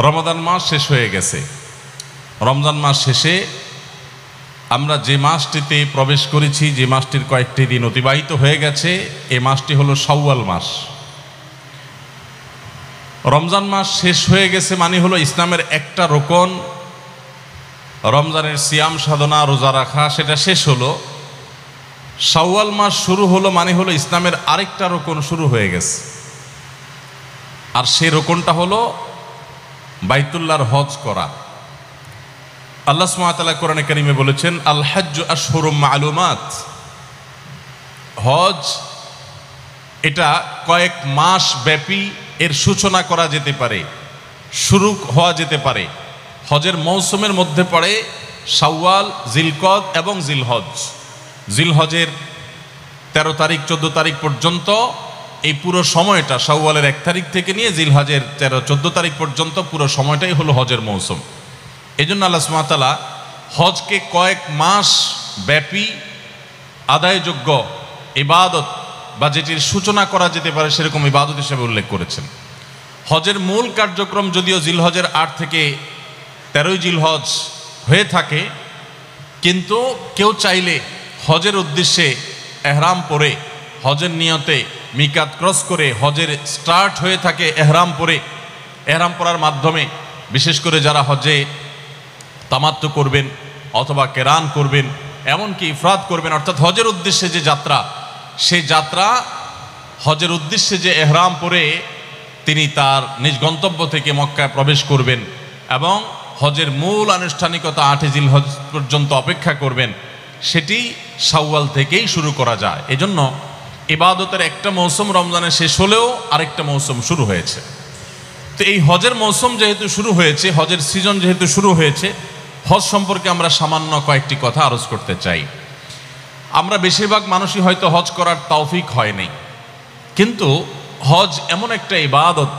রমাদান মাস শেষ হয়ে গেছে। রমজান মাস শেষে আমরা যে মাসটিতে প্রবেশ করেছি, যে মাসটির কয়েকটি দিন অতিবাহিত হয়ে গেছে, এই মাসটি হলো শাওয়াল মাস। রমজান মাস শেষ হয়ে গেছে মানে হলো ইসলামের একটা রোকন, রমজানের সিয়াম সাধনা রোজা রাখা, সেটা শেষ হলো। শাওয়াল মাস শুরু হলো মানে হলো ইসলামের আরেকটা রোকন শুরু হয়ে গেছে। আর সেই রোকনটা হলো বাইতুল্লাহর হজ করা। আল্লাহ সুবহানাহু ওয়া তাআলা কোরআনে কারিমে বলেছেন, আল হাজ্জু আশহুরুম মা'লুমাত। হজ এটা কয়েক মাস ব্যাপী এর সূচনা করা যেতে পারে, শুরু হওয়া যেতে পারে। হজের মৌসুমের মধ্যে পড়ে শাওয়াল, জিলকদ এবং জিলহজ। জিলহজের 13 তারিখ 14 তারিখ পর্যন্ত এই পুরো সময়টা, শাওয়ালের 1 তারিখ থেকে নিয়ে জিলহজের 13-14 তারিখ পর্যন্ত পুরো সময়টাই হলো হজের মৌসুম। এই জন্য আল্লাহ সুবহানাহু ওয়া তাআলা হজকে কয়েক মাস ব্যাপী আদায়যোগ্য ইবাদত বা যেটির সূচনা করা যেতে পারে সেরকম ইবাদত হিসেবে উল্লেখ করেছেন। হজের মূল কার্যক্রম যদিও জিলহজের 8 থেকে 13 জিলহজ হয়ে থাকে, কিন্তু কেউ চাইলে হজের উদ্দেশ্যে এহরাম পরে, হজের নিয়তে মিকাত ক্রস করে হজের স্টার্ট হয়ে থাকে এহরাম পরে। এহরাম পরার মাধ্যমে বিশেষ করে যারা হজে তামাত্তু করবেন অথবা কেরান করবেন, এমনকি ইফরাদ করবেন, অর্থাৎ হজের উদ্দেশ্যে যে যাত্রা, সেই যাত্রা হজের উদ্দেশ্যে যে এহরাম পরে তিনি তার নিজ গন্তব্য থেকে মক্কায় প্রবেশ করবেন এবং হজের মূল আনুষ্ঠানিকতা 8 জিলহজ পর্যন্ত অপেক্ষা করবেন, সেটি শাওয়াল থেকেই শুরু করা যায়। এজন্য ইবাদতের একটা মৌসুম রমজানে শেষ হলেও আরেকটা মৌসুম শুরু হয়েছে। তো এই হজের মৌসুম যেহেতু শুরু হয়েছে, হজের সিজন যেহেতু শুরু হয়েছে, হজ সম্পর্কে আমরা সামান্য কয়েকটি কথা আরজ করতে চাই। আমরা বেশিরভাগ মানুষই হয়তো হজ করার তৌফিক হয় নাই, কিন্তু হজ এমন একটা ইবাদত,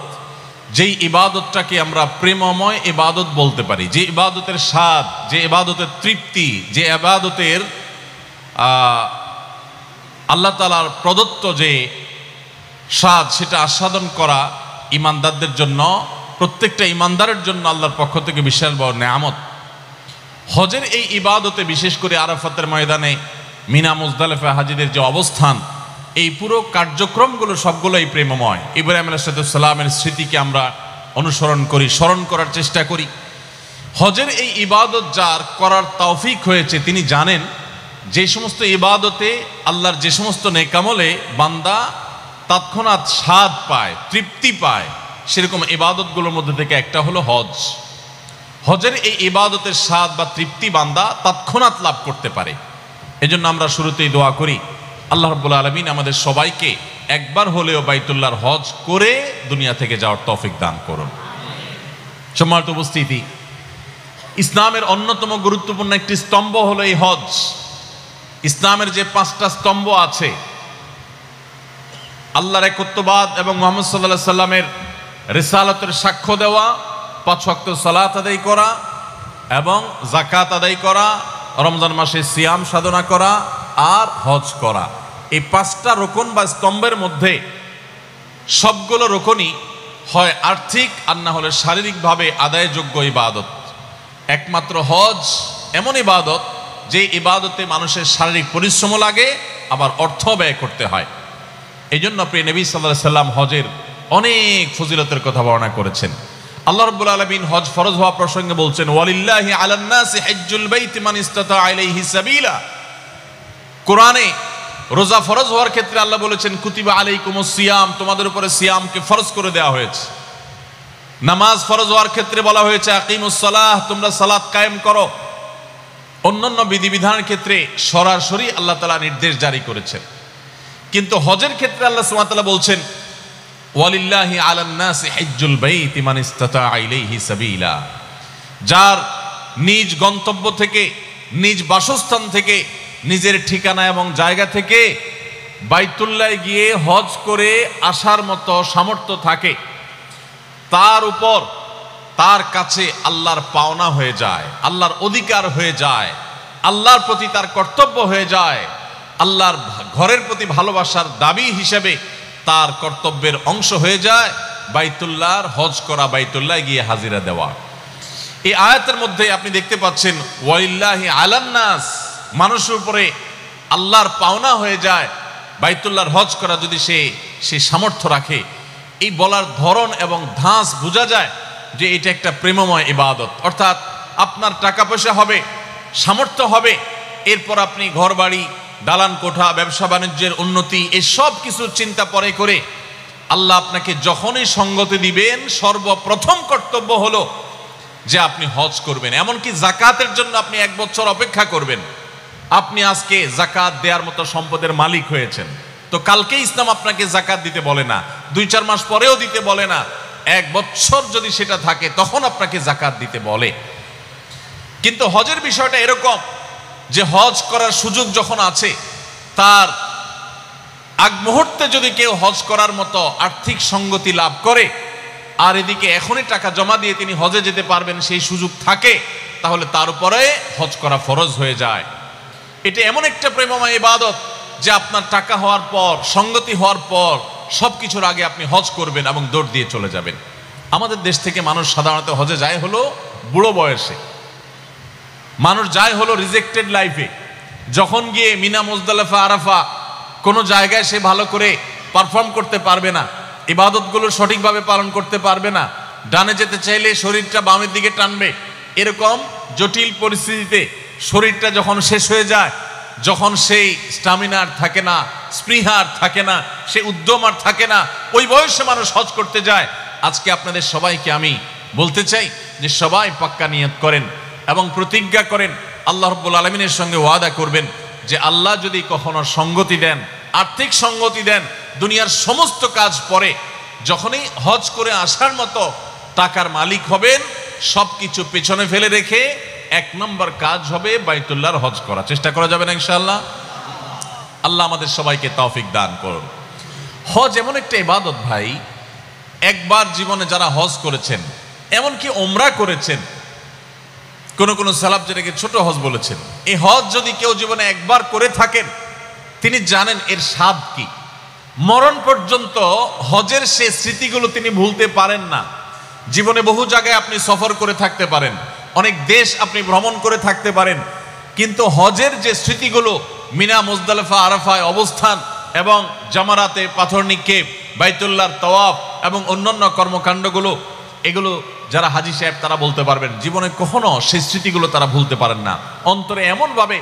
যেই ইবাদতটাকে আমরা প্রেমময় ইবাদত বলতে পারি, যে ইবাদতের স্বাদ, যে ইবাদতের তৃপ্তি, যে ইবাদতের আল্লাহ তাআলার প্রদত্ত যে স্বাদ, সেটা আস্বাদন করা ঈমানদারদের জন্য, প্রত্যেকটা ঈমানদারের জন্য আল্লাহর পক্ষ থেকে বিশাল বড় নেয়ামত। হজের এই ইবাদতে বিশেষ করে আরাফাতের ময়দানে মিনা মুজদালিফা হাজিদের যে অবস্থান, এই পুরো কার্যক্রমগুলো সবগুলোই প্রেমময়। ইব্রাহিম আলাইহিস সালামের স্মৃতিকে আমরা অনুসরণ করি, স্মরণ করার চেষ্টা করি। হজের এই ইবাদত যার করার তৌফিক হয়েছে, তিনি জানেন যে সমস্ত ইবাদতে আল্লাহর যে সমস্ত নেকামলে বান্দা তৎক্ষণাৎ স্বাদ পায়, তৃপ্তি পায়, সেরকম ইবাদতগুলোর মধ্যে থেকে একটা হলো হজ। হজের এই ইবাদতের স্বাদ বা তৃপ্তি বান্দা তৎক্ষণাৎ লাভ করতে পারে। এজন্য আমরা শুরুতেই দোয়া করি, আল্লাহ রাব্বুল আলামিন আমাদের সবাইকে একবার হলেও বাইতুল্লাহর হজ করে দুনিয়া থেকে যাওয়ার তৌফিক দান করুন। সম্মানিত উপস্থিতি, ইসলামের অন্যতম গুরুত্বপূর্ণ একটি স্তম্ভ হলো এই হজ। ইসলামের যে 5টা স্তম্ভ আছে, আল্লাহর একত্ববাদ এবং মুহাম্মদ সাল্লাল্লাহু আলাইহি সাল্লামের রিসালাতের সাক্ষ্য দেওয়া, 5 ওয়াক্ত সালাত আদায় করা এবং যাকাত আদায় করা, রমজান মাসে সিয়াম সাধনা করা আর হজ করা, এই 5টা রোকন বা স্তম্ভের মধ্যে সবগুলো রোকনই হয় আর্থিক আর না হলে শারীরিকভাবে আদায়যোগ্য ইবাদত। একমাত্র হজ এমন ইবাদত যে ইবাদতে মানুষের শারীরিক পরিশ্রম লাগে, আবার অর্থ ব্যয় করতে হয়। এই জন্য প্রিয় নবী সাল্লাল্লাহু আলাইহি সাল্লাম হজের অনেক ফজিলতের কথা বর্ণনা করেছেন। আল্লাহ রাব্বুল আলামিন হজ ফরজ হওয়া প্রসঙ্গে বলছেন, ওয়ালিল্লাহি আলান নাসি হিজ্জুল বাইতি মান ইসতাতা ইলাইহি সাবিলা। কোরআনে রোজা ফরজ হওয়ার ক্ষেত্রে আল্লাহ বলেছেন, কুতিবা আলাইকুমুস সিয়াম, তোমাদের উপরে সিয়ামকে ফরজ করে দেওয়া হয়েছে। নামাজ ফরজ হওয়ার ক্ষেত্রে বলা হয়েছে, আকিমুস সালাহ, তোমরা সালাত কায়েম করো। অন্যান্য বিধিবিধানের ক্ষেত্রে সরাসরি আল্লাহ তাআলা নির্দেশ জারি করেছেন, কিন্তু হজের ক্ষেত্রে আল্লাহ সুবহানাহু ওয়া তাআলা বলছেন, ওয়ালিল্লাহি আলান নাসি হিজ্জুল বাইতি মান ইসতাতা ইলাইহি সাবিলা। যার নিজ গন্তব্য থেকে, নিজ বাসস্থান থেকে, নিজের ঠিকানা এবং জায়গা থেকে বাইতুল্লাহ গিয়ে হজ করে আসার মতো সামর্থ্য থাকে, তার উপর, তার কাছে আল্লাহর পাওনা হয়ে যায়, আল্লাহর অধিকার হয়ে যায়, আল্লাহর প্রতি তার কর্তব্য হয়ে যায়, আল্লাহর ঘরের প্রতি ভালোবাসার দাবি হিসেবে তার কর্তব্যের অংশ হয়ে যায় বাইতুল্লাহর হজ করা, বাইতুল্লাহ গিয়ে হাজিরা দেওয়া। এই আয়াতের মধ্যে আপনি দেখতে পাচ্ছেন ওয়ালিল্লাহি আলান নাস, মানুষের উপরে আল্লাহর পাওনা হয়ে যায় বাইতুল্লাহর হজ করা যদি সে সামর্থ্য রাখে। এই বলার ধরন এবং ধাঁচ বোঝা যায় যে এটা একটা প্রেমময় ইবাদত। অর্থাৎ আপনার টাকা পয়সা হবে, সামর্থ্য হবে, এরপর আপনি ঘর বাড়ি, দালান কোঠা, ব্যবসা বাণিজ্যের উন্নতি, এই সব কিছু চিন্তা পরে করে আল্লাহ আপনাকে যখনই সঙ্গতি দিবেন সর্বপ্রথম কর্তব্য হলো যে আপনি হজ করবেন। এমনকি জাকাতের জন্য আপনি 1 বছর অপেক্ষা করবেন। আপনি আজকে জাকাত দেওয়ার মতো সম্পদের মালিক হয়েছেন, তো কালকে ইসলাম আপনাকে জাকাত দিতে বলে না, 2-4 মাস পরেও দিতে বলে না, 1 বছর যদি সেটা থাকে তখন আপনাকে জাকাত দিতে বলে। কিন্তু হজের বিষয়টা এরকম যে হজ করার সুযোগ যখন আছে, তার আগ মুহূর্তে যদি কেউ হজ করার মতো আর্থিক সঙ্গতি লাভ করে আর এদিকে এখনই টাকা জমা দিয়ে তিনি হজে যেতে পারবেন সেই সুযোগ থাকে, তাহলে তার উপরে হজ করা ফরজ হয়ে যায়। এটা এমন একটা প্রেমময় ইবাদত যে আপনার টাকা হওয়ার পর, সঙ্গতি হওয়ার পর সবকিছুর আগে আপনি হজ করবেন এবং দৌড় দিয়ে চলে যাবেন। আমাদের দেশ থেকে মানুষ সাধারণত হজে যায় হলো বুড়ো বয়সে, মানুষ যায় হলো রিজেক্টেড লাইফে। যখন গিয়ে মিনা, মুজদালিফা, আরাফা কোনো জায়গায় সে ভালো করে পারফর্ম করতে পারবে না, ইবাদতগুলো সঠিকভাবে পালন করতে পারবে না, ডানে যেতে চাইলে শরীরটা বামের দিকে টানবে, এরকম জটিল পরিস্থিতিতে শরীরটা যখন শেষ হয়ে যায়, যখন সেই স্টামিনা আর থাকে না, স্পৃহা আর থাকে না, সে উদ্যম আর থাকে না, ওই বয়সে মানুষ হজ করতে যায়। আজকে আপনাদের সবাইকে আমি বলতে চাই যে সবাই পাক্কা নিয়ত করেন এবং প্রতিজ্ঞা করেন, আল্লাহ রাব্বুল আলামিনের সঙ্গে ওয়াদা করবেন যে আল্লাহ যদি কখনো সঙ্গতি দেন, আর্থিক সঙ্গতি দেন, দুনিয়ার সমস্ত কাজ পরে যখনই হজ করে আসার মতো টাকার মালিক হবেন, সবকিছু পেছনে ফেলে রেখে 1 নম্বর কাজ হবে বাইতুল্লাহর হজ করা। চেষ্টা করা যাবে না ইনশাআল্লাহ? আল্লাহ আমাদের সবাইকে তৌফিক দান করুন। হজ এমন একটা ইবাদত ভাই, একবার জীবনে যারা হজ করেছেন, এমনকি উমরা করেছেন, কোন সালাফ যেটাকে ছোট হজ বলেছেন, এই হজ যদি কেউ জীবনে একবার করে থাকেন তিনি জানেন এর স্বাদ কি। মরণ পর্যন্ত হজের সে স্মৃতিগুলো তিনি ভুলতে পারেন না। জীবনে বহু জায়গায় আপনি সফর করে থাকতে পারেন, অনেক দেশ আপনি ভ্রমণ করে থাকতে পারেন, কিন্তু হজের যে স্মৃতিগুলো, মিনা, মুজদালিফা, আরাফায় অবস্থান এবং জামারাতে পাথর নিক্ষেপ, বাইতুল্লাহর তাওয়াফ এবং অন্যান্য কর্মকাণ্ডগুলো, এগুলো যারা হাজী সাহেব তারা বলতে পারবেন জীবনে কখনো সেই স্মৃতিগুলো তারা ভুলতে পারেন না। অন্তরে এমনভাবে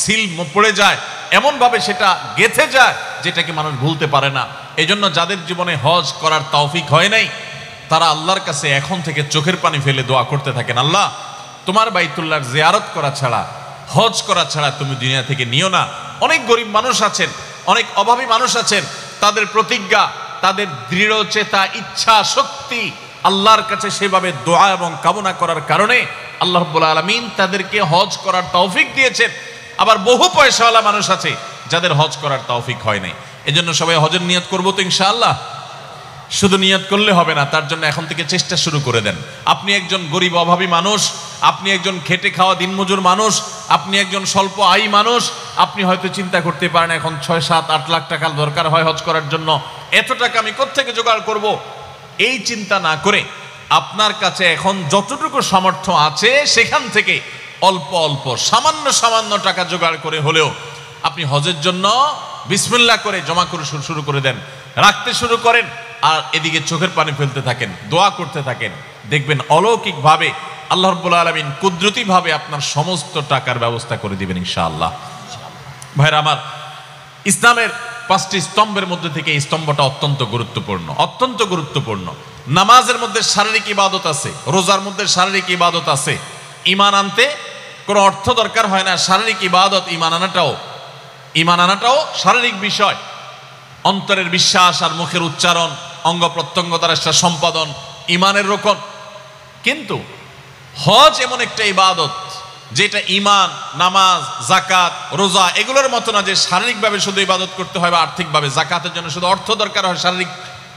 সিল পড়ে যায়, এমনভাবে সেটা গেঁথে যায় যেটাকে মানুষ ভুলতে পারে না। এই জন্য যাদের জীবনে হজ করার তৌফিক হয় নাই, তারা আল্লাহর কাছে এখন থেকে চোখের পানি ফেলে দোয়া করতে থাকেন, আল্লাহ তোমার বাইতুল্লাহর জিয়ারত করা ছাড়া, হজ করা ছাড়া তুমি দুনিয়া থেকে নিও না। অনেক গরিব মানুষ আছেন, অনেক অভাবী মানুষ আছেন, তাদের প্রতিজ্ঞা, তাদের দৃঢ় চেতা, ইচ্ছা শক্তি আল্লাহর কাছে সেভাবে দোয়া এবং কামনা করার কারণে আল্লাহ রাব্বুল আলামিন তাদেরকে হজ করার তৌফিক দিয়েছেন। আবার বহু পয়সাওয়ালা মানুষ আছে যাদের হজ করার তৌফিক হয় নাই। এজন্য সবাই হজের নিয়ত করবো তো ইনশাআল্লাহ। শুধু নিয়ত করলে হবে না, তার জন্য এখন থেকে চেষ্টা শুরু করে দেন। আপনি একজন গরিব অভাবী মানুষ, আপনি একজন খেটে খাওয়া দিনমজুর মানুষ, আপনি একজন স্বল্প আয়ী মানুষ, আপনি হয়তো চিন্তা করতে পারেন এখন 6-7-8 লাখ টাকা দরকার হয় হজ করার জন্য, এত টাকা আমি কোত্থেকে জোগাড় করব। এই চিন্তা না করে আপনার কাছে এখন যতটুকু সামর্থ্য আছে সেখান থেকে অল্প অল্প সামান্য সামান্য টাকা জোগাড় করে হলেও আপনি হজের জন্য বিসমিল্লাহ করে জমা করে শুরু করে দেন, রাখতে শুরু করেন, আর এদিকে চোখের পানি ফেলতে থাকেন, দোয়া করতে থাকেন। দেখবেন অলৌকিকভাবে আল্লাহ রাব্বুল আলামিন কুদরতিভাবে আপনার সমস্ত টাকার ব্যবস্থা করে দিবেন ইনশাআল্লাহ। ভাইরা আমার, ইসলামের 5টি স্তম্ভের মধ্যে থেকে এই স্তম্ভটা অত্যন্ত গুরুত্বপূর্ণ, অত্যন্ত গুরুত্বপূর্ণ। নামাজের মধ্যে শারীরিক ইবাদত আছে, রোজার মধ্যে শারীরিক ইবাদত আছে। ঈমান আনতে কোনো অর্থ দরকার হয় না, শারীরিক ইবাদত, ঈমান আনাটাও শারীরিক বিষয়। অন্তরের বিশ্বাস আর মুখের উচ্চারণ, অঙ্গ প্রত্যঙ্গ দ্বারা সেটা সম্পাদন, ঈমানের রোকন। কিন্তু হজ এমন একটা ইবাদত যেটা ঈমান, নামাজ, যাকাত, রোজা এগুলোর মতো না যে শারীরিকভাবে শুধু ইবাদত করতে হয় বা আর্থিকভাবে। যাকাতের জন্য শুধু অর্থ দরকার হয়, শারীরিক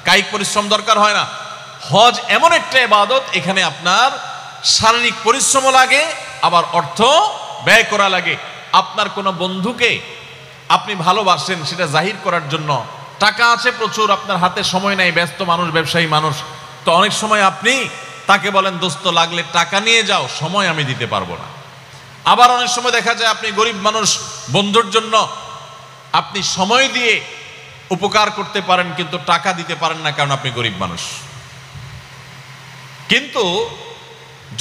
কায়িক পরিশ্রম দরকার হয় না। হজ এমন একটা ইবাদত, এখানে আপনার শারীরিক পরিশ্রমও লাগে, আবার অর্থ ব্যয় করা লাগে। আপনার কোনো বন্ধুকে আপনি ভালোবাসেন, সেটা জাহির করার জন্য টাকা আছে প্রচুর, আপনার হাতে সময় নাই, ব্যস্ত মানুষ, ব্যবসায়ী মানুষ, তো অনেক সময় আপনি তাকে বলেন দোস্ত লাগলে টাকা নিয়ে যাও, সময় আমি দিতে পারবো না। আবার অনেক সময় দেখা যায় আপনি গরিব মানুষ, বন্ধুর জন্য আপনি সময় দিয়ে উপকার করতে পারেন কিন্তু টাকা দিতে পারেন না, কারণ আপনি গরিব মানুষ। কিন্তু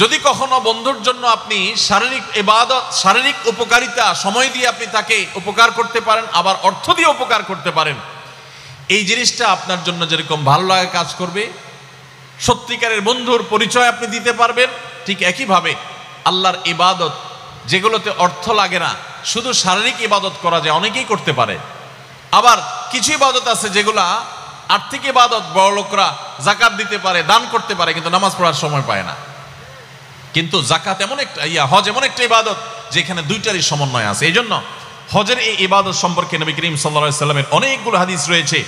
যদি কখনো বন্ধুর জন্য আপনি শারীরিক ইবাদত, শারীরিক উপকারিতা, সময় দিয়ে আপনি তাকে উপকার করতে পারেন, আবার অর্থ দিয়ে উপকার করতে পারেন, এই জিনিসটা আপনার জন্য যেরকম ভালো লাগে কাজ করবে, সত্যিকারের বন্ধুর পরিচয় আপনি দিতে পারবেন। ঠিক একইভাবে আল্লাহর ইবাদত যেগুলোতে অর্থ লাগে না, শুধু শারীরিক ইবাদত করা যায়, অনেকেই করতে পারে। আবার কিছু ইবাদত আছে যেগুলা আর্থিক ইবাদত, বড় লোকরা জাকাত দিতে পারে, দান করতে পারে, কিন্তু নামাজ পড়ার সময় পায় না। কিন্তু জাকাত এমন একটা হজ এমন একটা ইবাদত যেখানে দুইটারই সমন্বয় আছে। এই জন্য হজের এই ইবাদত সম্পর্কে নবী করিম সাল্লাল্লাহু আলাইহি সাল্লামের অনেকগুলো হাদিস রয়েছে,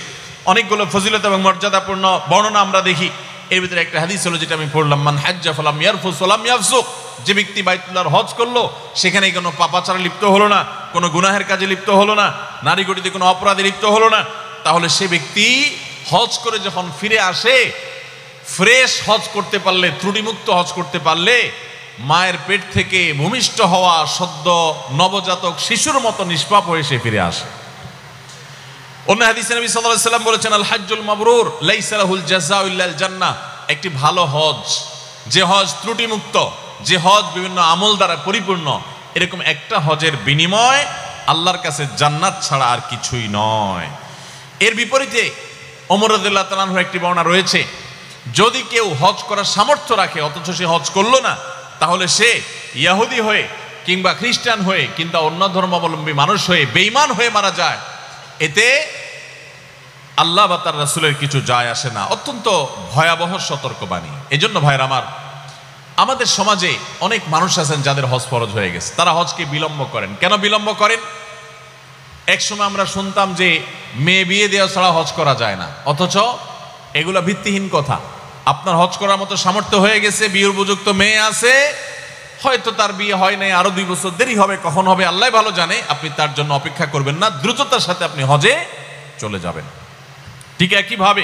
অনেকগুলো ফজিলত এবং মর্যাদাপূর্ণ বর্ণনা আমরা দেখি। এর ভিতরে একটা হাদিস হলো যেটা আমি পড়লাম, মান হাজ্জা ফালাম ইয়ারফুস ওয়ালাম ইয়াফসুক, যে ব্যক্তি বাইতুল্লাহর হজ করলো, সেখানে কোনো পাপাচারে লিপ্ত হলো না, কোনো গুনাহের কাজে লিপ্ত হলো না, নারী গতিতে কোনো অপরাধে লিপ্ত হলো না, তাহলে সে ব্যক্তি হজ করে যখন ফিরে আসে, ফ্রেশ হজ করতে পারলে, ত্রুটিমুক্ত হজ করতে পারলে, মায়ের পেট থেকে ভূমিষ্ঠ হওয়া সদ্য নবজাতক শিশুর মতো নিষ্পাপ হয়ে সে ফিরে আসে। অন্য হাদিসে নবী সাল্লাল্লাহু আলাইহি ওয়াসাল্লাম বলেছেন, আল হাজ্জুল মাবরুর লাইসা লাহুল জাযাউ ইল্লাল জান্নাহ, একটি ভালো হজ, যে হজ ত্রুটিমুক্ত, যে হজ বিভিন্ন আমল দ্বারা পরিপূর্ণ, এরকম একটা হজের বিনিময় আল্লাহর কাছে জান্নাত ছাড়া আর কিছুই নয়। এর বিপরীতে ওমর রাদিয়াল্লাহু তাআলা আনহু একটি বর্ণনা রয়েছে, যদি কেউ হজ করার সামর্থ্য রাখে অথচ সে হজ করলো না, তাহলে সে ইহুদি হয়ে কিংবা খ্রিস্টান হয়ে কিংবা অন্য ধর্মাবলম্বী মানুষ হয়ে বেঈমান হয়ে মারা যায়, এতে আল্লাহ বা তার রাসূলের কিছু যায় আসে না। অত্যন্ত ভয়াবহ সতর্কবাণী। এজন্য ভাইরা আমার, আমাদের সমাজে অনেক মানুষ আছেন যাদের হজ ফরজ হয়ে গেছে, তারা হজকে বিলম্ব করেন। কেন বিলম্ব করেন? এক সময় আমরা শুনতাম যে মেয়ে বিয়ে দেওয়া ছাড়া হজ করা যায় না, অথচ এগুলা ভিত্তিহীন কথা। আপনার হজ করার মতো সামর্থ্য হয়ে গেছে, বিয়ের উপযুক্ত মেয়ে আছে, হয়তো তার বিয়ে হয় নাই, আরো 2 বছর দেরি হবে, কখন হবে আল্লাহ ভালো জানে, আপনি তার জন্য অপেক্ষা করবেন না, দ্রুততার সাথে আপনি হজে চলে যাবেন। ঠিক একইভাবে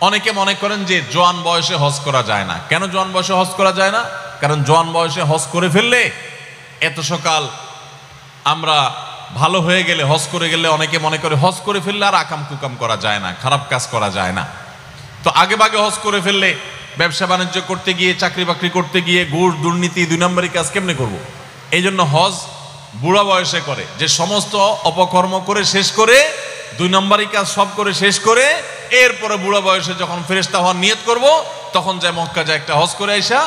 অনেকে মনে করেন যে জোয়ান বয়সে হজ করা যায় না। কেন জোয়ান বয়সে হজ করা যায় না? কারণ জোয়ান বয়সে হজ করে ফেললে, এত সকাল আমরা ভালো হয়ে গেলে, হজ করে গেলে, অনেকে মনে করে হজ করে ফেললে আর আকাম কুকাম করা যায় না, খারাপ কাজ করা যায় না। তো আগে ভাগে হজ করে ফেললে ব্যবসা বাণিজ্য করতে গিয়ে, চাকরি বাকরি করতে গিয়ে ঘুষ, দুর্নীতি, 2 নম্বরী কাজ কেমনে করব? এই জন্য হজ বুড়া বয়সে করে, যে সমস্ত অপকর্ম করে শেষ করে, 2 নম্বরী কাজ সব করে শেষ করে, এরপরে বুড়া বয়সে যখন ফেরেশতা হওয়ার নিয়ত করব, তখন যায় মক্কা, যায় একটা হজ করে আইসা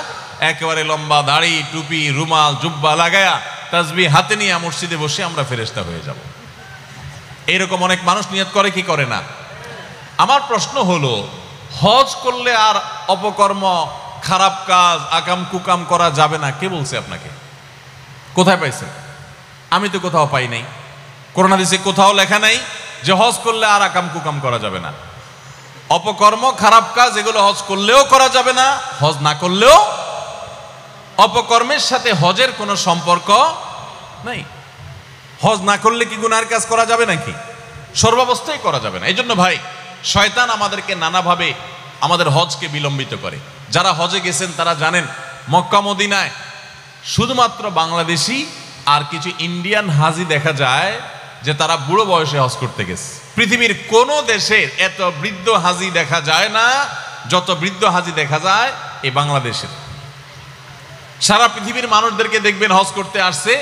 একেবারে লম্বা দাড়ি, টুপি, রুমাল, জুব্বা লাগায়া, তাসবিহ হাতে নিয়ে মসজিদে বসে আমরা ফেরেশতা হয়ে যাব। এইরকম অনেক মানুষ নিয়ত করে কি করে না? আমার প্রশ্ন হলো, হজ করলে আর অপকর্ম, খারাপ কাজ, আকাম কুকাম করা যাবে না, কে বলছে আপনাকে? কোথায় পাইছেন? আমি তো কোথাও পাই নাই। কোরআন হাদিসে কোথাও লেখা নাই যে হজ করলে আর আকাম কুকাম করা যাবে না। অপকর্ম, খারাপ কাজ এগুলো হজ করলেও করা যাবে না, হজ না করলেও। অপকর্মের সাথে হজের কোনো সম্পর্ক নাই। হজ না করলে কি গুনার কাজ করা যাবে নাকি? সর্বাবস্থায় করা যাবে না। এই জন্য ভাই, শয়তান আমাদেরকে নানাভাবে আমাদের হজকে বিলম্বিত করে। যারা হজে গেছেন তারা জানেন, মক্কা মদিনায় শুধুমাত্র বাংলাদেশি আর কিছু ইন্ডিয়ান হাজি দেখা যায় যে তারা বুড়ো বয়সে হজ করতে গেছে। পৃথিবীর কোনো দেশের এত বৃদ্ধ হাজি দেখা যায় না যত বৃদ্ধ হাজি দেখা যায় এই বাংলাদেশের। সারা পৃথিবীর মানুষদেরকে দেখবেন হজ করতে আসছে,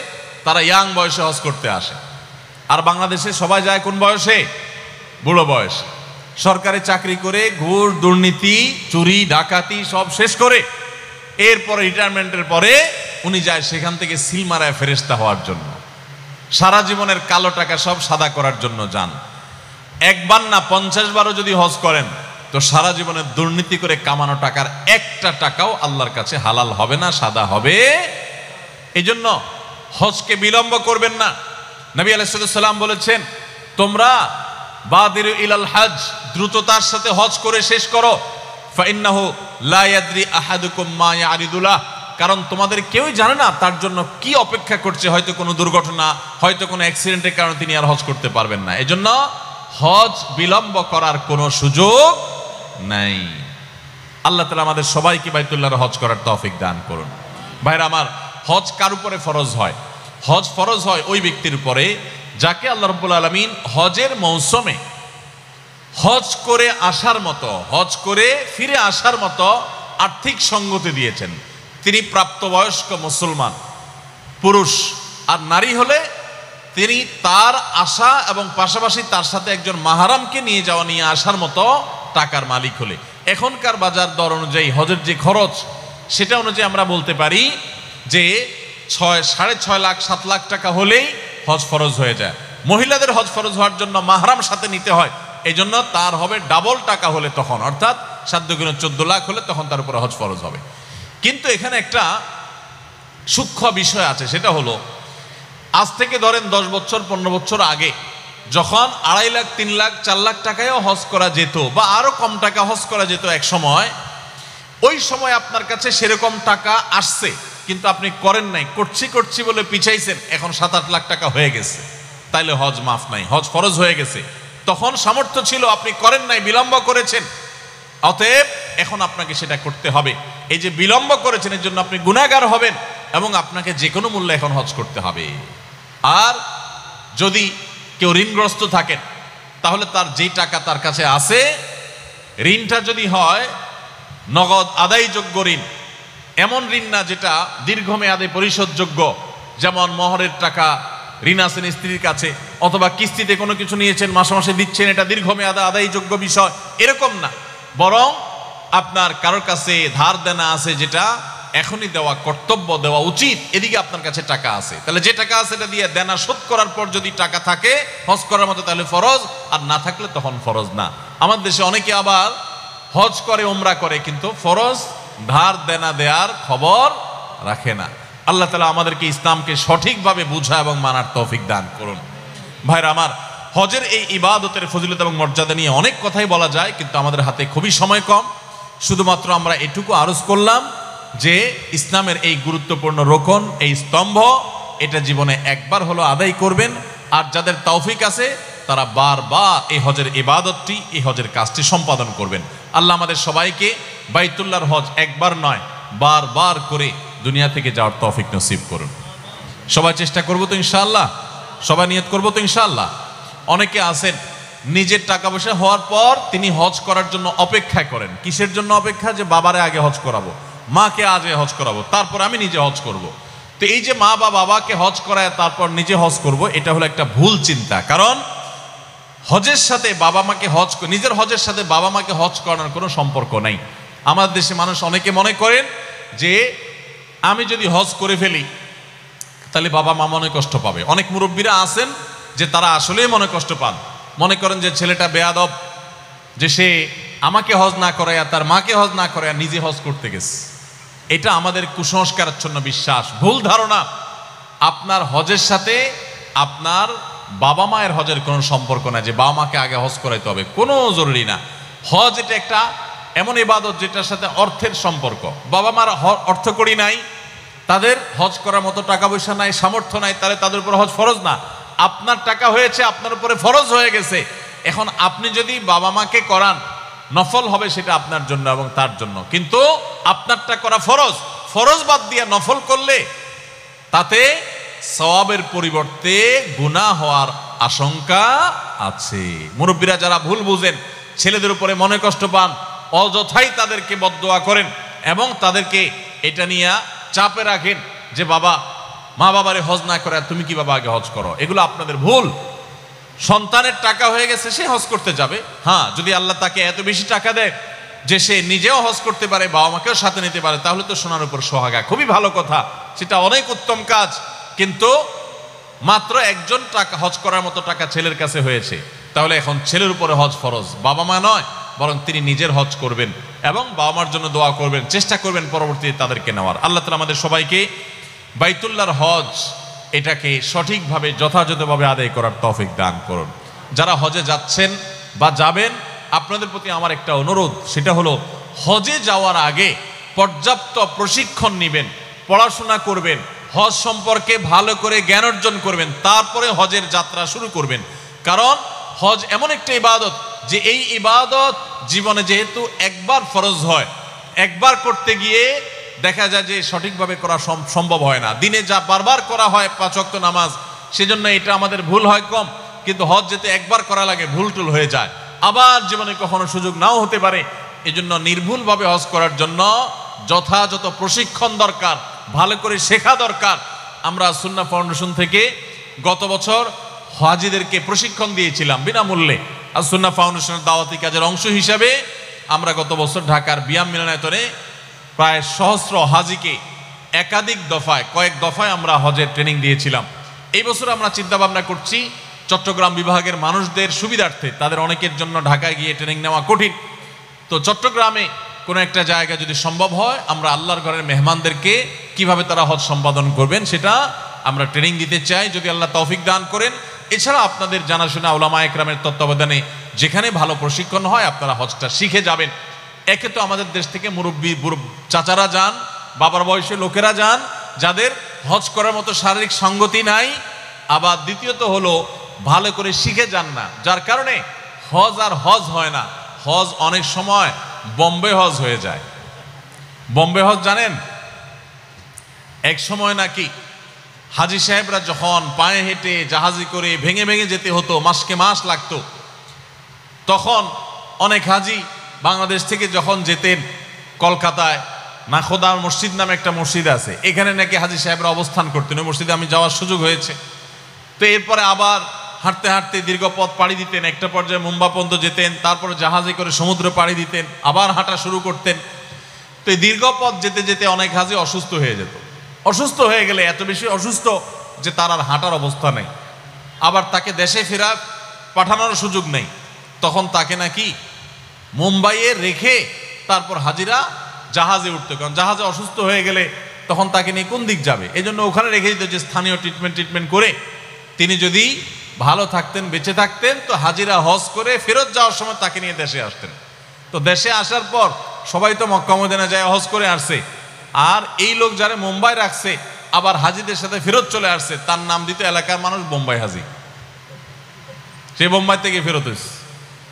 তারা ইয়াং বয়সে হজ করতে আসে। আর বাংলাদেশে সবাই যায় কোন বয়সে? বুড়ো বয়সে। সরকারি চাকরি করে ঘুষ, দুর্নীতি, চুরি, ডাকাতি সব শেষ করে এরপরে রিটায়ারমেন্টের পরে উনি যায় সেখান থেকে সিল মারায় ফেরেশতা হওয়ার জন্য। সারা জীবনের কালো টাকা সব সাদা করার জন্য যান। একবার না 50 বারও যদি হজ করেন, তো সারা জীবনে দুর্নীতি করে কামানো টাকার একটা টাকাও আল্লাহর কাছে হালাল হবে না, সাদা হবে। এই জন্য হজকে বিলম্ব করবেন না। নবী আলাইহিস সালাম বলেছেন, তোমরা বাদিরু ইলাল হজ, দ্রুততার সাথে হজ করে শেষ করো। ফাইন্নাহু লা ইয়াদরি আহাদুকুম মা ইয়ারিদুলাহ, কারণ তোমাদের কেউই জানে না তার জন্য কি অপেক্ষা করছে। হয়তো কোনো দুর্ঘটনা, হয়তো কোনো অ্যাক্সিডেন্টের কারণে তিনি আর হজ করতে পারবেন না। এজন্য হজ বিলম্ব করার কোনো সুযোগ নাই। আল্লাহ তাআলা আমাদের সবাইকে বাইতুল্লাহর হজ করার তৌফিক দান করুন। ভাইরা আমার, হজ কার উপরে ফরজ হয়? হজ ফরজ হয় ওই ব্যক্তির উপরে যাকে আল্লাহ রাব্বুল আলামিন হজের মৌসুমে হজ করে আসার মতো, হজ করে ফিরে আসার মতো আর্থিক সঙ্গতি দিয়েছেন। তিনি প্রাপ্তবয়স্ক মুসলমান পুরুষ, আর নারী হলে তিনি তার আসা এবং পাশাপাশি তার সাথে একজন মাহারামকে নিয়ে যাওয়া, নিয়ে আসার মতো টাকার মালিক হলে। এখনকার বাজার দর অনুযায়ী হজের যে খরচ, সেটা অনুযায়ী আমরা বলতে পারি যে 6.5 লাখ 7 লাখ টাকা হলেই হজ ফরজ হয়ে যায়। মহিলাদের হজ ফরজ হওয়ার জন্য মাহরাম সাথে নিতে হয়, এই জন্য তার হবে ডাবল টাকা হলে তখন, অর্থাৎ 7 দুগুণে 14 লাখ হলে তখন তার উপরে হজ ফরজ হবে। কিন্তু এখানে একটা সূক্ষ্ম বিষয় আছে, সেটা হলো আজ থেকে ধরেন 10 বছর 15 বছর আগে যখন 2.5 লাখ 3 লাখ 4 লাখ টাকায়ও হজ করা যেত বা আরো কম টাকা হজ করা যেত এক সময়, ওই সময় আপনার কাছে সেরকম টাকা আসছে কিন্তু আপনি করেন নাই, করছি বলে পিছাইছেন, এখন 7-8 লাখ টাকা হয়ে গেছে, তাইলে হজ মাফ নাই, হজ ফরজ হয়ে গেছে। তখন সামর্থ্য ছিল, আপনি করেন নাই, বিলম্ব করেছেন, অতএব এখন আপনাকে সেটা করতে হবে। এই যে বিলম্ব করেছেন এর জন্য আপনি গুনাহগার হবেন এবং আপনাকে যে কোনো মূল্যে এখন হজ করতে হবে। আর যদি কেউ ঋণগ্রস্ত থাকেন তাহলে তার যেই টাকা তার কাছে আছে, ঋণটা যদি হয় নগদ আদায়যোগ্য ঋণ, এমন ঋণ না যেটা দীর্ঘমেয়াদে পরিশোধযোগ্য, যেমন মোহরের টাকা ঋণ আছেন স্ত্রীর কাছে, অথবা কিস্তিতে কোনো কিছু নিয়েছেন মাসে মাসে দিচ্ছেন, এটা দীর্ঘমেয়াদে আদায়যোগ্য বিষয়, এরকম না। বরং আপনার কারোর কাছে ধার দেনা আছে যেটা এখনই দেওয়া কর্তব্য, দেওয়া উচিত, এদিকে আপনার কাছে টাকা আছে, তাহলে যে টাকা আছে এটা দিয়ে দেনা শোধ করার পর যদি টাকা থাকে হজ করার মতো তাহলে ফরজ, আর না থাকলে তখন ফরজ না। আমার দেশে অনেকে আবার হজ করে, উমরা করে, কিন্তু ফরজ ধার দেনা দেওয়ার খবর রাখে না। আল্লাহ তাআলা আমাদেরকে ইসলামকে সঠিকভাবে বুঝা এবং মানার তৌফিক দান করুন। ভাইরা আমার, হজের এই ইবাদতের ফজিলত এবং মর্যাদা নিয়ে অনেক কথাই বলা যায়, কিন্তু আমাদের হাতে খুবই সময় কম। শুধুমাত্র আমরা এটুকু আরজ করলাম যে ইসলামের এই গুরুত্বপূর্ণ রোকন, এই স্তম্ভ, এটা জীবনে একবার হলো আদায় করবেন। আর যাদের তৌফিক আছে তারা বারবার এই হজের ইবাদতটি, এই হজের কাজটি সম্পাদন করবেন। আল্লাহ আমাদের সবাইকে বাইতুল্লাহর হজ একবার নয় বারবার করে দুনিয়া থেকে যাওয়ার তৌফিক নসিব করুন। সবাই চেষ্টা করবো তো ইনশাআল্লাহ, সবাই নিয়ত করবো তো ইনশাআল্লাহ। অনেকে আছেন নিজের টাকা পয়সা হওয়ার পর তিনি হজ করার জন্য অপেক্ষা করেন। কিসের জন্য অপেক্ষা? যে বাবারে আগে হজ করাবো, মাকে আগে হজ করাবো, তারপর আমি নিজে হজ করব। তো এই যে মা বা বাবাকে হজ করায় তারপর নিজে হজ করব, এটা হলো একটা ভুল চিন্তা। কারণ হজের সাথে বাবা মাকে হজ, নিজের হজের সাথে বাবা মাকে হজ করানোর কোনো সম্পর্ক নাই। আমাদের দেশে মানুষ অনেকে মনে করেন যে আমি যদি হজ করে ফেলি তাহলে বাবা মা মনে কষ্ট পাবে। অনেক মুরব্বীরা আছেন যে তারা আসলেই মনে কষ্ট পান, মনে করেন যে ছেলেটা বেয়াদব, যে সে আমাকে হজ না করাইয়া তার মাকে হজ না করাইয়া নিজে হজ করতে গেছে। এটা আমাদের কুসংস্কারাচ্ছন্ন বিশ্বাস, ভুল ধারণা। আপনার হজের সাথে আপনার বাবা মায়ের হজের কোনো সম্পর্ক না যে বাবা মাকে আগে হজ করাইতে হবে, কোনো জরুরি না। হজ এটা একটা এমন ইবাদত যেটার সাথে অর্থের সম্পর্ক। বাবা মার অর্থ করি নাই, তাদের হজ করার মতো টাকা পয়সা নাই, সামর্থ্য নাই, তাহলে তাদের উপর হজ ফরজ না। আপনার টাকা হয়েছে, আপনার উপরে ফরজ হয়ে গেছে। এখন আপনি যদি বাবা মাকে করান, নফল হবে সেটা আপনার জন্য এবং তার জন্য, কিন্তু আপনারটা করা ফরজ। ফরজ বাদ দিয়ে নফল করলে তাতে সওয়াবের পরিবর্তে গুনাহ হওয়ার আশঙ্কা আছে। মুরব্বীরা যারা ভুল বুঝেন, ছেলেদের উপরে মনে কষ্ট পান, অযথাই তাদেরকে বদদোয়া করেন এবং তাদেরকে এটা নিয়ে চাপে রাখেন যে বাবা মা বাবারে হজ না করে তুমি কি বাবা আগে হজ করো, এগুলো আপনাদের ভুল। সন্তানের টাকা হয়ে গেছে, সে হজ করতে যাবে। হ্যাঁ, যদি আল্লাহ তাকে এত বেশি টাকা দেয় যে সে নিজেও হজ করতে পারে, বাবা মাকেও সাথে নিতে পারে, তাহলে তো সোনার উপর সোহাগা, খুবই ভালো কথা, সেটা অনেক উত্তম কাজ। কিন্তু মাত্র একজন টাকা হজ করার মতো টাকা ছেলের কাছে হয়েছে, তাহলে এখন ছেলের উপরে হজ ফরজ, বাবা মা নয়, বরং তিনি নিজের হজ করবেন এবং বাবা মার জন্য দোয়া করবেন, চেষ্টা করবেন পরবর্তীতে তাদেরকে নেওয়ার। আল্লাহ তাআলা আমাদের সবাইকে বাইতুল্লাহর হজ এটাকে সঠিকভাবে যথাযথভাবে আদায় করার তৌফিক দান করুন। যারা হজে যাচ্ছেন বা যাবেন, আপনাদের প্রতি আমার একটা অনুরোধ, সেটা হলো হজে যাওয়ার আগে পর্যাপ্ত প্রশিক্ষণ নেবেন, পড়াশোনা করবেন, হজ সম্পর্কে ভালো করে জ্ঞান অর্জন করবেন, তারপরে হজের যাত্রা শুরু করবেন। কারণ হজ এমন একটা ইবাদত যে এই ইবাদত জীবনে যেহেতু একবার ফরজ হয়, একবার করতে গিয়ে দেখা যায় যে সঠিকভাবে করা সম্ভব হয় না। দিনে যা বারবার করা হয় 5 ওয়াক্ত নামাজ, সেজন্য এটা আমাদের ভুল হয় কম, কিন্তু হজ যেতে একবার করা লাগে ভুল টুল হয়ে যায়, আবার জীবনে কখনো সুযোগ নাও হতে পারে। এজন্য নির্ভুলভাবে হজ করার জন্য যথাযথ প্রশিক্ষণ দরকার, ভালো করে শেখা দরকার। আমরা সুন্নাহ ফাউন্ডেশন থেকে গত বছর হাজিদেরকে প্রশিক্ষণ দিয়েছিলাম বিনামূল্যে। আর সুন্নাহ ফাউন্ডেশনের দাওয়াতি কাজের অংশ হিসাবে আমরা গত বছর ঢাকার বিয়াম মিলনায়তনে প্রায় সহস্র হাজিকে একাধিক দফায়, কয়েক দফায় আমরা হজের ট্রেনিং দিয়েছিলাম। এই বছর আমরা চিন্তা ভাবনা করছি চট্টগ্রাম বিভাগের মানুষদের সুবিধার্থে, তাদের অনেকের জন্য ঢাকায় গিয়ে ট্রেনিং নেওয়া কঠিন, তো চট্টগ্রামে কোনো একটা জায়গা যদি সম্ভব হয়, আমরা আল্লাহর ঘরের মেহমানদেরকে কিভাবে তারা হজ সম্পাদন করবেন সেটা আমরা ট্রেনিং দিতে চাই, যদি আল্লাহ তৌফিক দান করেন। এছাড়া আপনাদের জানাশোনা উলামা একরামের তত্ত্বাবধানে যেখানে ভালো প্রশিক্ষণ হয় আপনারা হজটা শিখে যাবেন। একে তো আমাদের দেশ থেকে মুরব্বী চাচারা যান, বাবার বয়সে লোকেরা যান, যাদের হজ করার মতো শারীরিক সঙ্গতি নাই। আবার দ্বিতীয়ত হলো ভালো করে শিখে যান না, যার কারণে হজ আর হজ হয় না। হজ অনেক সময় বোম্বে হজ হয়ে যায়। বোম্বে হজ জানেন, এক সময় নাকি হাজি সাহেবরা যখন পায়ে হেঁটে জাহাজি করে ভেঙে ভেঙে যেতে হতো, মাসকে মাস লাগতো, তখন অনেক হাজি বাংলাদেশ থেকে যখন যেতেন কলকাতায় নাখোদার মসজিদ নামে একটা মসজিদ আছে, এখানে নাকি হাজি সাহেবরা অবস্থান করতেন। ওই মসজিদে আমি যাওয়ার সুযোগ হয়েছে। তো এরপরে আবার হাঁটতে হাঁটতে দীর্ঘ পথ পাড়ি দিতেন, একটা পর্যায়ে মুম্বা পর্যন্ত যেতেন, তারপরে জাহাজে করে সমুদ্র পাড়ি দিতেন, আবার হাঁটা শুরু করতেন। তো এই দীর্ঘ পথ যেতে যেতে অনেক হাজি অসুস্থ হয়ে যেত। অসুস্থ হয়ে গেলে এত বেশি অসুস্থ যে তার আর হাঁটার অবস্থা নেই, আবার তাকে দেশে ফেরা পাঠানোর সুযোগ নেই, তখন তাকে নাকি মুম্বাইয়ে রেখে তারপর হাজিরা জাহাজে উঠতো, কারণ জাহাজে অসুস্থ হয়ে গেলে তখন তাকে নিয়ে কোন দিক যাবে। এই জন্য ওখানে রেখে দিত, যে স্থানীয় ট্রিটমেন্ট করে তিনি যদি ভালো থাকতেন, বেঁচে থাকতেন, তো হাজিরা হজ করে ফেরত যাওয়ার সময় তাকে নিয়ে দেশে আসতেন। তো দেশে আসার পর সবাই তো মক্কা মদিনা যায় হজ করে আসছে, আর এই লোক যারা মুম্বাই রাখছে আবার হাজিদের সাথে ফেরত চলে আসছে, তার নাম দিত এলাকার মানুষ বোম্বাই হাজি। সে বোম্বাই থেকে ফেরত হয়েছে।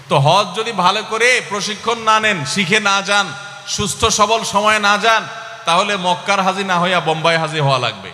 তো হজ যদি ভালো করে প্রশিক্ষণ না নেন, শিখে না যান, সুস্থ সবল সময়ে না যান, তাহলে মক্কার হাজি না হইয়া বোম্বাই হাজি হওয়া লাগবে।